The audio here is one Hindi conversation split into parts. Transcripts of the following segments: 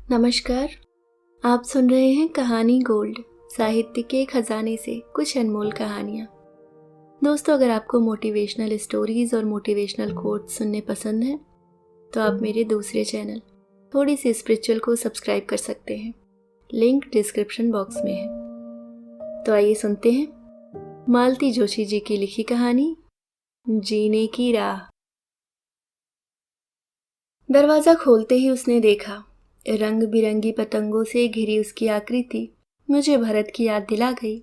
नमस्कार। आप सुन रहे हैं कहानी गोल्ड, साहित्य के खजाने से कुछ अनमोल कहानियाँ। दोस्तों, अगर आपको मोटिवेशनल स्टोरीज और मोटिवेशनल कोट्स सुनने पसंद हैं तो आप मेरे दूसरे चैनल थोड़ी सी स्पिरिचुअल को सब्सक्राइब कर सकते हैं। लिंक डिस्क्रिप्शन बॉक्स में है। तो आइए सुनते हैं मालती जोशी जी की लिखी कहानी जीने की राह। दरवाजा खोलते ही उसने देखा रंग बिरंगी पतंगों से घिरी उसकी आकृति मुझे भरत की याद दिला गई।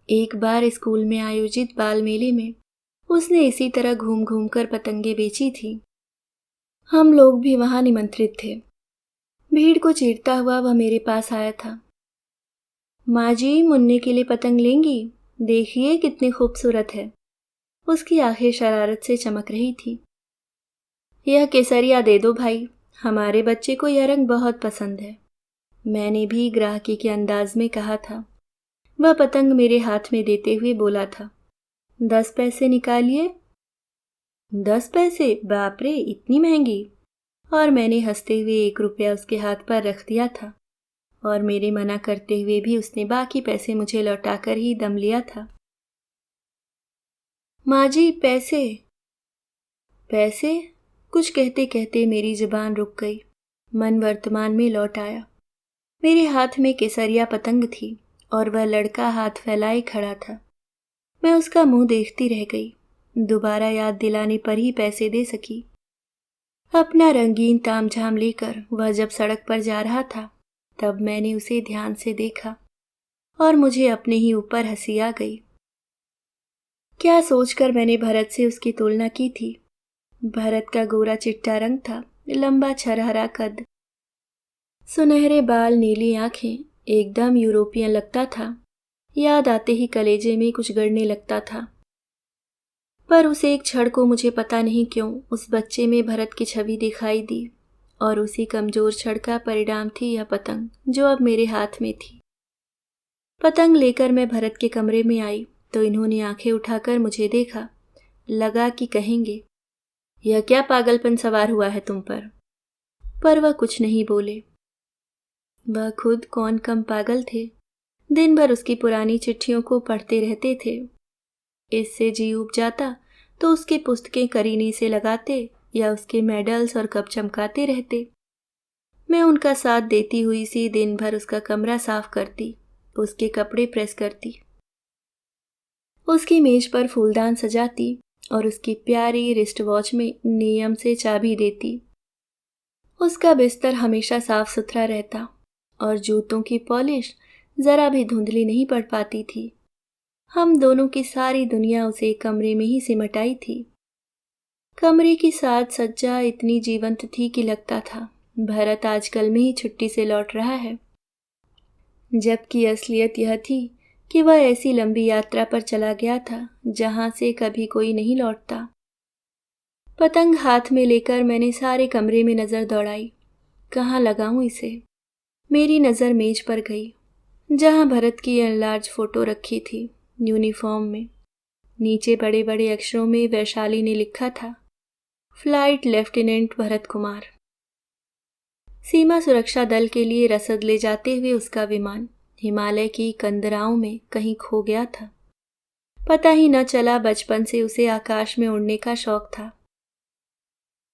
एक बार स्कूल में आयोजित बाल मेले में उसने इसी तरह घूम घूम कर पतंगे बेची थी। हम लोग भी वहां निमंत्रित थे। भीड़ को चीरता हुआ वह मेरे पास आया था। माँ जी, मुन्ने के लिए पतंग लेंगी? देखिए कितनी खूबसूरत है। उसकी आंखें शरारत से चमक रही थी। यह केसरिया दे दो भाई, हमारे बच्चे को यह रंग बहुत पसंद है, मैंने भी ग्राहकी के अंदाज में कहा था। वह पतंग मेरे हाथ में देते हुए बोला था, 10 पैसे निकालिए। 10 पैसे? बाप रे, इतनी महंगी? और मैंने हंसते हुए 1 रुपया उसके हाथ पर रख दिया था और मेरे मना करते हुए भी उसने बाकी पैसे मुझे लौटाकर ही दम लिया था। माँ जी, पैसे पैसे? कुछ कहते कहते मेरी जुबान रुक गई। मन वर्तमान में लौट आया। मेरे हाथ में केसरिया पतंग थी और वह लड़का हाथ फैलाए खड़ा था। मैं उसका मुंह देखती रह गई। दोबारा याद दिलाने पर ही पैसे दे सकी। अपना रंगीन तामझाम लेकर वह जब सड़क पर जा रहा था तब मैंने उसे ध्यान से देखा और मुझे अपने ही ऊपर हंसी आ गई। क्या सोचकर मैंने भरत से उसकी तुलना की थी। भरत का गोरा चिट्टा रंग था, लंबा छरहरा कद, सुनहरे बाल, नीली आंखें, एकदम यूरोपियन लगता था। याद आते ही कलेजे में कुछ गड़ने लगता था। पर उस एक क्षण को मुझे पता नहीं क्यों उस बच्चे में भरत की छवि दिखाई दी और उसी कमजोर क्षण का परिणाम थी यह पतंग जो अब मेरे हाथ में थी। पतंग लेकर मैं भरत के कमरे में आई तो इन्होंने आंखें उठाकर मुझे देखा। लगा कि कहेंगे, यह क्या पागलपन सवार हुआ है तुम पर वह कुछ नहीं बोले। वह खुद कौन कम पागल थे। दिन भर उसकी पुरानी चिट्ठियों को पढ़ते रहते थे। इससे जी उब जाता तो उसकी पुस्तकें करीने से लगाते या उसके मेडल्स और कप चमकाते रहते। मैं उनका साथ देती हुई सी दिन भर उसका कमरा साफ करती, उसके कपड़े प्रेस करती, उसकी मेज पर फूलदान सजाती और उसकी प्यारी रिस्ट वॉच में नियम से चाबी देती। उसका बिस्तर हमेशा साफ सुथरा रहता और जूतों की पॉलिश जरा भी धुंधली नहीं पड़ पाती थी। हम दोनों की सारी दुनिया उसे एक कमरे में ही सिमट आई थी। कमरे की साज सज्जा इतनी जीवंत थी कि लगता था भरत आजकल में ही छुट्टी से लौट रहा है। जबकि असलियत यह थी कि वह ऐसी लंबी यात्रा पर चला गया था जहां से कभी कोई नहीं लौटता। पतंग हाथ में लेकर मैंने सारे कमरे में नजर दौड़ाई। कहाँ लगाऊं इसे? मेरी नजर मेज पर गई जहां भरत की एनलार्ज फोटो रखी थी, यूनिफॉर्म में। नीचे बड़े बड़े अक्षरों में वैशाली ने लिखा था, फ्लाइट लेफ्टिनेंट भरत कुमार। सीमा सुरक्षा दल के लिए रसद ले जाते हुए उसका विमान हिमालय की कंदराओं में कहीं खो गया था। पता ही न चला बचपन से उसे आकाश में उड़ने का शौक था।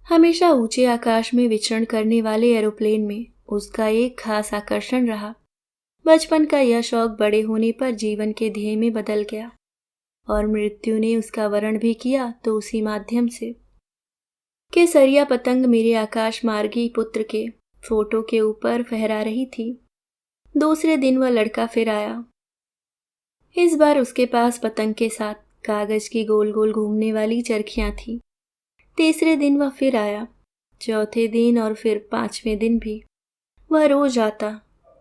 हमेशा ऊंचे आकाश में विचरण करने वाले एरोप्लेन में उसका एक खास आकर्षण रहा। बचपन का यह शौक बड़े होने पर जीवन के ध्येय में बदल गया और मृत्यु ने उसका वरण भी किया तो उसी माध्यम से। केसरिया पतंग मेरे आकाश मार्गी पुत्र के फोटो के ऊपर फहरा रही थी। दूसरे दिन वह लड़का फिर आया। इस बार उसके पास पतंग के साथ कागज की गोल गोल घूमने वाली चरखियां थी। तीसरे दिन वह फिर आया, चौथे दिन और फिर 5वें दिन भी। वह रोज आता,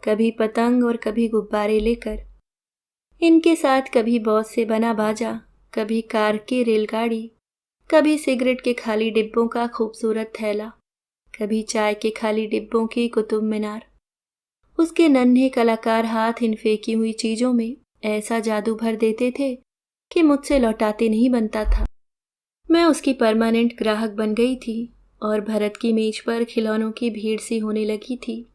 कभी पतंग और कभी गुब्बारे लेकर। इनके साथ कभी बॉस से बना बाजा, कभी कार की रेलगाड़ी, कभी सिगरेट के खाली डिब्बों का खूबसूरत थैला, कभी चाय के खाली डिब्बों की कुतुब मीनार। उसके नन्हे कलाकार हाथ इन फेंकी हुई चीजों में ऐसा जादू भर देते थे कि मुझसे लौटाते नहीं बनता था। मैं उसकी परमानेंट ग्राहक बन गई थी और भरत की मेज पर खिलौनों की भीड़ सी होने लगी थी।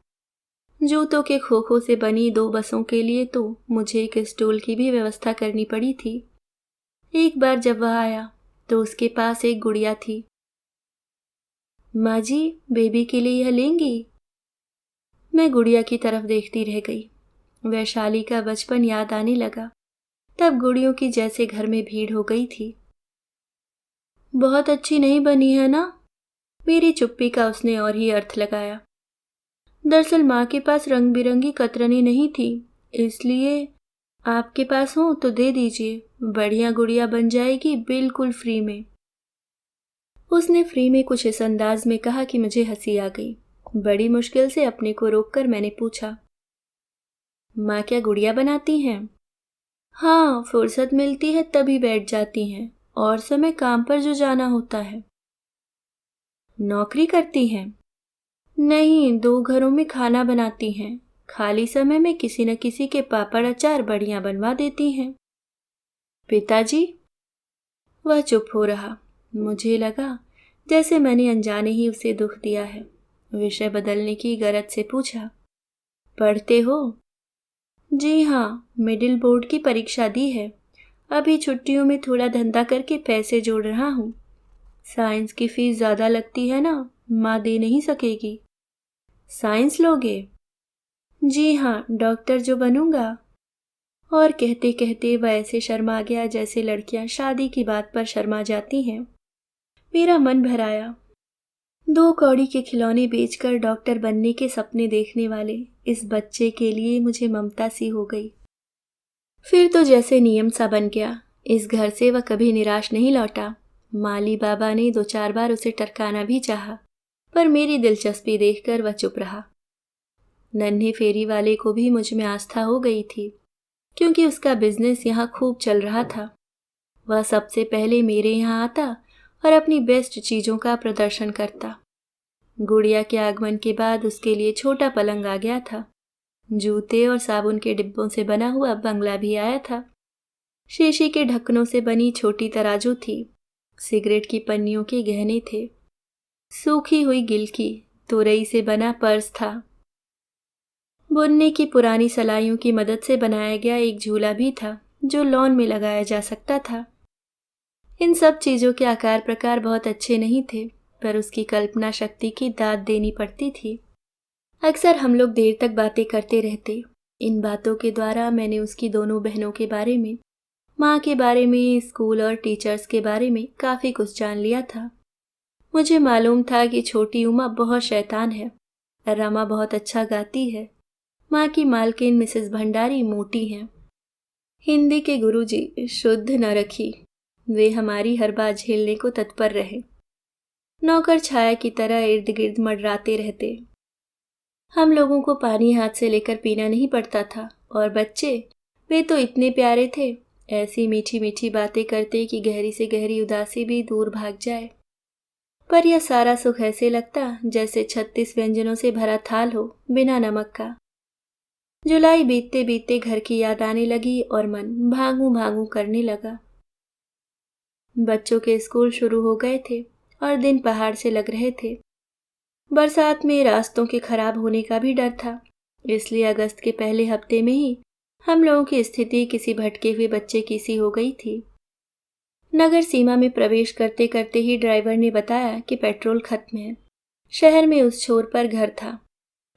जूतों के खोखों से बनी 2 बसों के लिए तो मुझे एक स्टूल की भी व्यवस्था करनी पड़ी थी। एक बार जब वह आया तो उसके पास एक गुड़िया थी। माँ जी, बेबी के लिए यह लेंगी? मैं गुड़िया की तरफ देखती रह गई। वैशाली का बचपन याद आने लगा। तब गुड़ियों की जैसे घर में भीड़ हो गई थी। बहुत अच्छी नहीं बनी है ना? मेरी चुप्पी का उसने और ही अर्थ लगाया। दरअसल माँ के पास रंग बिरंगी कतरनी नहीं थी, इसलिए आपके पास हो तो दे दीजिए, बढ़िया गुड़िया बन जाएगी बिल्कुल फ्री में। उसने फ्री में कुछ इस अंदाज में कहा कि मुझे हंसी आ गई। बड़ी मुश्किल से अपने को रोककर मैंने पूछा, माँ क्या गुड़िया बनाती हैं? हाँ, फुर्सत मिलती है तभी बैठ जाती हैं, और समय काम पर जो जाना होता है। नौकरी करती हैं? नहीं, 2 घरों में खाना बनाती हैं। खाली समय में किसी न किसी के पापड़ अचार बढ़िया बनवा देती हैं। पिताजी? वह चुप हो रहा। मुझे लगा जैसे मैंने अनजाने ही उसे दुख दिया है। विषय बदलने की गरज से पूछा, पढ़ते हो? जी हाँ, मिडिल बोर्ड की परीक्षा दी है। अभी छुट्टियों में थोड़ा धंधा करके पैसे जोड़ रहा हूँ। साइंस की फीस ज्यादा लगती है ना, माँ दे नहीं सकेगी। साइंस लोगे? जी हाँ, डॉक्टर जो बनूंगा। और कहते कहते वह ऐसे शर्मा गया जैसे लड़कियां शादी की बात पर शर्मा जाती हैं। मेरा मन भर आया। 2 कौड़ी के खिलौने बेचकर डॉक्टर बनने के सपने देखने वाले इस बच्चे के लिए मुझे ममता सी हो गई। फिर तो जैसे नियम सा बन गया, इस घर से वह कभी निराश नहीं लौटा। माली बाबा ने 2-4 बार उसे टरकाना भी चाहा, पर मेरी दिलचस्पी देखकर वह चुप रहा। नन्हे फेरी वाले को भी मुझ में आस्था हो गई थी, क्योंकि उसका बिजनेस यहाँ खूब चल रहा था। वह सबसे पहले मेरे यहाँ आता और अपनी बेस्ट चीजों का प्रदर्शन करता। गुड़िया के आगमन के बाद उसके लिए छोटा पलंग आ गया था। जूते और साबुन के डिब्बों से बना हुआ बंगला भी आया था। शीशी के ढक्कनों से बनी छोटी तराजू थी। सिगरेट की पन्नियों के गहने थे। सूखी हुई गिलकी तोरई से बना पर्स था। बुनने की पुरानी सलाइयों की मदद से बनाया गया एक झूला भी था, जो लॉन में लगाया जा सकता था। इन सब चीजों के आकार प्रकार बहुत अच्छे नहीं थे, पर उसकी कल्पना शक्ति की दाद देनी पड़ती थी। अक्सर हम लोग देर तक बातें करते रहते। इन बातों के द्वारा मैंने उसकी दोनों बहनों के बारे में, माँ के बारे में, स्कूल और टीचर्स के बारे में काफी कुछ जान लिया था। मुझे मालूम था कि छोटी उमा बहुत शैतान है, रमा बहुत अच्छा गाती है, माँ की मालकिन मिसेस भंडारी मोटी हैं, हिंदी के गुरुजी शुद्ध न रखी, वे हमारी हर बात झेलने को तत्पर रहे। नौकर छाया की तरह इर्द गिर्द मंडराते रहते। हम लोगों को पानी हाथ से लेकर पीना नहीं पड़ता था, और बच्चे, वे तो इतने प्यारे थे, ऐसी मीठी मीठी बातें करते कि गहरी से गहरी उदासी भी दूर भाग जाए। पर यह सारा सुख ऐसे लगता जैसे 36 व्यंजनों से भरा थाल हो, बिना नमक का। जुलाई बीतते बीतते घर की याद आने लगी और मन भागू भागू करने लगा। बच्चों के स्कूल शुरू हो गए थे और दिन पहाड़ से लग रहे थे। बरसात में रास्तों के खराब होने का भी डर था, इसलिए अगस्त के पहले हफ्ते में ही हम लोगों की स्थिति किसी भटके हुए बच्चे की सी हो गई थी। नगर सीमा में प्रवेश करते करते ही ड्राइवर ने बताया कि पेट्रोल खत्म है। शहर में उस छोर पर घर था।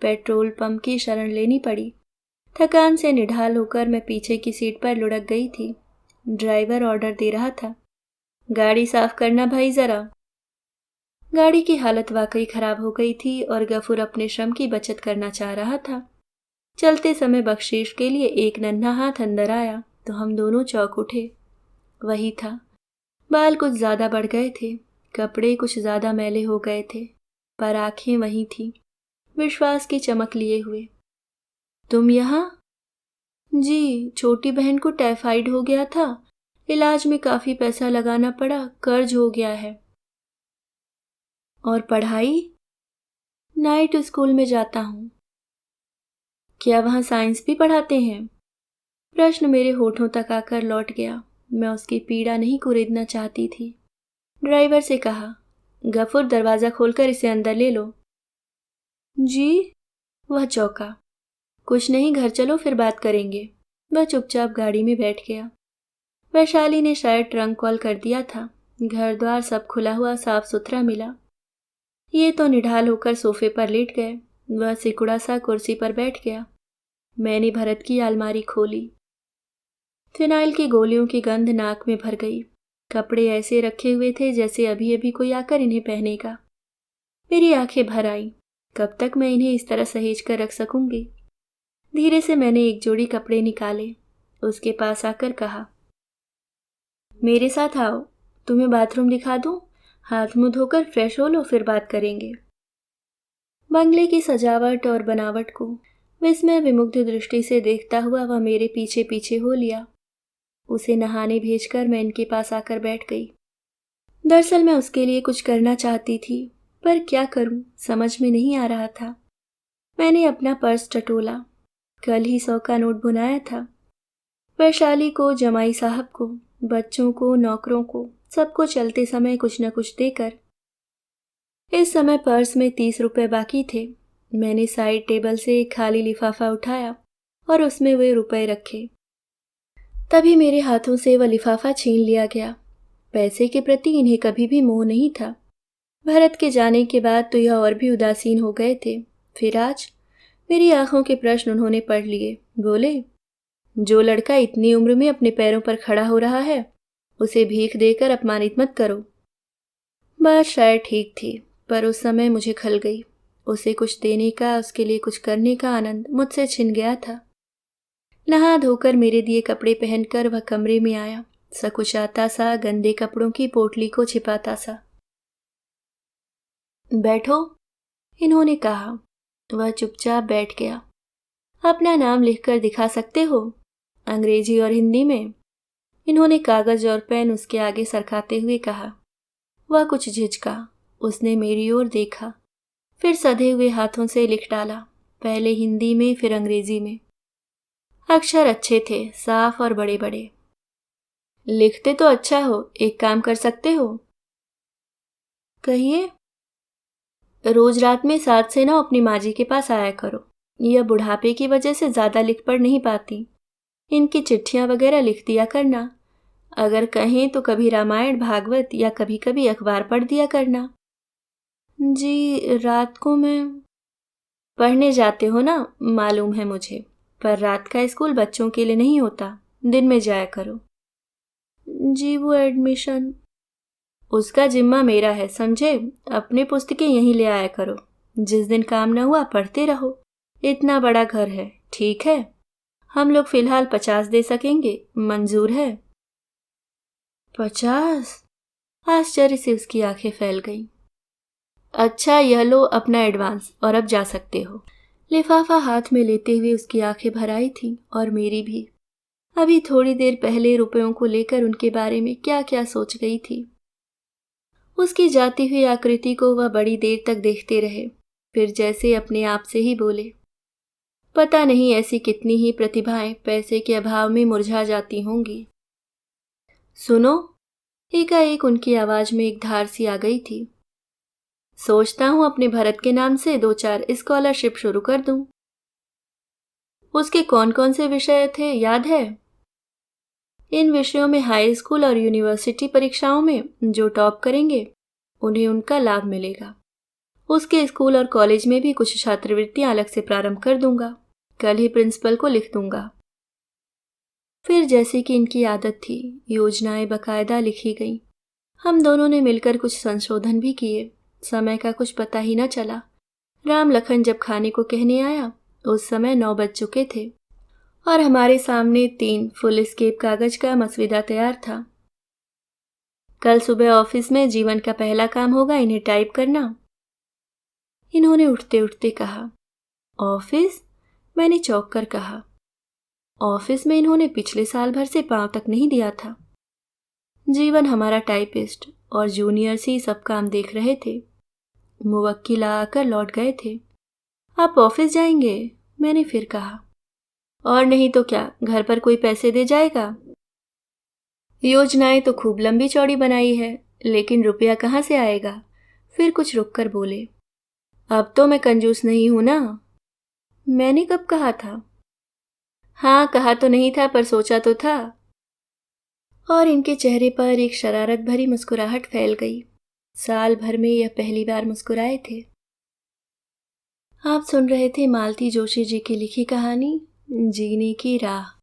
पेट्रोल पंप की शरण लेनी पड़ी। थकान से निढाल होकर मैं पीछे की सीट पर लुढ़क गई थी। ड्राइवर ऑर्डर दे रहा था, गाड़ी साफ करना भाई जरा। गाड़ी की हालत वाकई खराब हो गई थी और गफूर अपने श्रम की बचत करना चाह रहा था। चलते समय बख्शीश के लिए एक नन्हा हाथ अंदर आया तो हम दोनों चौंक उठे। वही था। बाल कुछ ज्यादा बढ़ गए थे, कपड़े कुछ ज्यादा मैले हो गए थे, पर आंखें वही थी, विश्वास की चमक लिए हुए। तुम यहाँ? जी, छोटी बहन को टाइफाइड हो गया था, इलाज में काफी पैसा लगाना पड़ा, कर्ज हो गया है। और पढ़ाई? नाइट स्कूल में जाता हूँ। क्या वहाँ साइंस भी पढ़ाते हैं? प्रश्न मेरे होठों तक आकर लौट गया। मैं उसकी पीड़ा नहीं कुरेदना चाहती थी। ड्राइवर से कहा, गफूर, दरवाज़ा खोलकर इसे अंदर ले लो। जी? वह चौंका। कुछ नहीं, घर चलो फिर बात करेंगे। वह चुपचाप गाड़ी में बैठ गया। वैशाली ने शायद ट्रंक कॉल कर दिया था। घर द्वार सब खुला हुआ साफ सुथरा मिला। ये तो निढाल होकर सोफे पर लेट गए। वह सिकुड़ा सा कुर्सी पर बैठ गया। मैंने भरत की अलमारी खोली। फिनाइल की गोलियों की गंध नाक में भर गई। कपड़े ऐसे रखे हुए थे जैसे अभी अभी कोई आकर इन्हें पहनेगा। मेरी आंखें भर आईं। कब तक मैं इन्हें इस तरह सहेज कर रख सकूंगी? धीरे से मैंने एक जोड़ी कपड़े निकाले। उसके पास आकर कहा, मेरे साथ आओ, तुम्हें बाथरूम दिखा दूं? हाथ मुंह धोकर फ्रेश हो लो, फिर बात करेंगे। बंगले की सजावट और बनावट को विस्मय विमुग्ध दृष्टि से देखता हुआ वह मेरे पीछे पीछे हो लिया। उसे नहाने भेजकर मैं इनके पास आकर बैठ गई। दरअसल मैं उसके लिए कुछ करना चाहती थी, पर क्या करूं समझ में नहीं आ रहा था। मैंने अपना पर्स टटोला। कल ही 100 का नोट बुनाया था। वैशाली को, जमाई साहब को, बच्चों को, नौकरों को, सबको चलते समय कुछ न कुछ देकर। इस समय पर्स में 30 रुपए बाकी थे। मैंने साइड टेबल से एक खाली लिफाफा उठाया और उसमें वे रुपए रखे। तभी मेरे हाथों से वह लिफाफा छीन लिया गया। पैसे के प्रति इन्हें कभी भी मोह नहीं था। भरत के जाने के बाद तो यह और भी उदासीन हो गए थे। फिर आज मेरी आंखों के प्रश्न उन्होंने पढ़ लिए। बोले, जो लड़का इतनी उम्र में अपने पैरों पर खड़ा हो रहा है, उसे भीख देकर अपमानित मत करो। बात शायद ठीक थी, पर उस समय मुझे खल गई। उसे कुछ देने का, उसके लिए कुछ करने का आनंद मुझसे छिन गया था। नहा धोकर मेरे दिए कपड़े पहनकर वह कमरे में आया, सकुचाता सा, गंदे कपड़ों की पोटली को छिपाता सा। बैठो, इन्होंने कहा। वह चुपचाप बैठ गया। अपना नाम लिखकर दिखा सकते हो? अंग्रेजी और हिंदी में। इन्होंने कागज और पेन उसके आगे सरकाते हुए कहा। वह कुछ झिझका। उसने मेरी ओर देखा, फिर सधे हुए हाथों से लिख डाला, पहले हिंदी में फिर अंग्रेजी में। अक्षर अच्छे थे, साफ और बड़े बड़े। लिखते तो अच्छा हो, एक काम कर सकते हो? कहिए। रोज रात में 7 से 9 अपनी माँ जी के पास आया करो। यह बुढ़ापे की वजह से ज्यादा लिख पढ़ नहीं पाती। इनकी चिट्ठियां वगैरह लिख दिया करना। अगर कहें तो कभी रामायण, भागवत या कभी कभी अखबार पढ़ दिया करना। जी, रात को मैं। पढ़ने जाते हो ना, मालूम है मुझे, पर रात का स्कूल बच्चों के लिए नहीं होता, दिन में जाया करो। जी, वो एडमिशन। उसका जिम्मा मेरा है, समझे? अपने पुस्तकें यहीं ले आया करो। जिस दिन काम न हुआ पढ़ते रहो। इतना बड़ा घर है, ठीक है? हम लोग फिलहाल 50 दे सकेंगे, मंजूर है? 50? आश्चर्य से उसकी आंखें फैल गईं। अच्छा, यह लो अपना एडवांस, और अब जा सकते हो। लिफाफा हाथ में लेते हुए उसकी आंखें भर आई थीं, और मेरी भी। अभी थोड़ी देर पहले रुपयों को लेकर उनके बारे में क्या क्या सोच गई थी। उसकी जाती हुई आकृति को वह बड़ी देर तक देखते रहे, फिर जैसे अपने आप से ही बोले, पता नहीं ऐसी कितनी ही प्रतिभाएं पैसे के अभाव में मुरझा जाती होंगी। सुनो, एकाएक उनकी आवाज में एक धार सी आ गई थी। सोचता हूं अपने भरत के नाम से 2-4 स्कॉलरशिप शुरू कर दूं। उसके कौन कौन से विषय थे, याद है? इन विषयों में हाई स्कूल और यूनिवर्सिटी परीक्षाओं में जो टॉप करेंगे उन्हें उनका लाभ मिलेगा। उसके स्कूल और कॉलेज में भी कुछ छात्रवृत्तियां अलग से प्रारंभ कर दूंगा। कल ही प्रिंसिपल को लिख दूंगा। फिर जैसे कि इनकी आदत थी, योजनाएं बकायदा लिखी गईं। हम दोनों ने मिलकर कुछ संशोधन भी किए। समय का कुछ पता ही न चला। राम लखन जब खाने को कहने आया, उस समय 9 बज चुके थे और हमारे सामने 3 फुल स्केप कागज का मसविदा तैयार था। कल सुबह ऑफिस में जीवन का पहला काम होगा इन्हें टाइप करना, इन्होंने उठते उठते कहा। ऑफिस? मैंने चौंक कर कहा। ऑफिस में इन्होंने पिछले साल भर से पांव तक नहीं दिया था। जीवन हमारा टाइपिस्ट और जूनियर्स ही सब काम देख रहे थे। मुवक्किल आकर लौट गए थे। आप ऑफिस जाएंगे? मैंने फिर कहा। और नहीं तो क्या, घर पर कोई पैसे दे जाएगा? योजनाएं तो खूब लंबी चौड़ी बनाई है, लेकिन रुपया कहाँ से आएगा? फिर कुछ रुककर बोले, अब तो मैं कंजूस नहीं हूं ना। मैंने कब कहा था? हाँ, कहा तो नहीं था पर सोचा तो था। और इनके चेहरे पर एक शरारत भरी मुस्कुराहट फैल गई। साल भर में यह पहली बार मुस्कुराए थे। आप सुन रहे थे मालती जोशी जी की लिखी कहानी जीने की राह।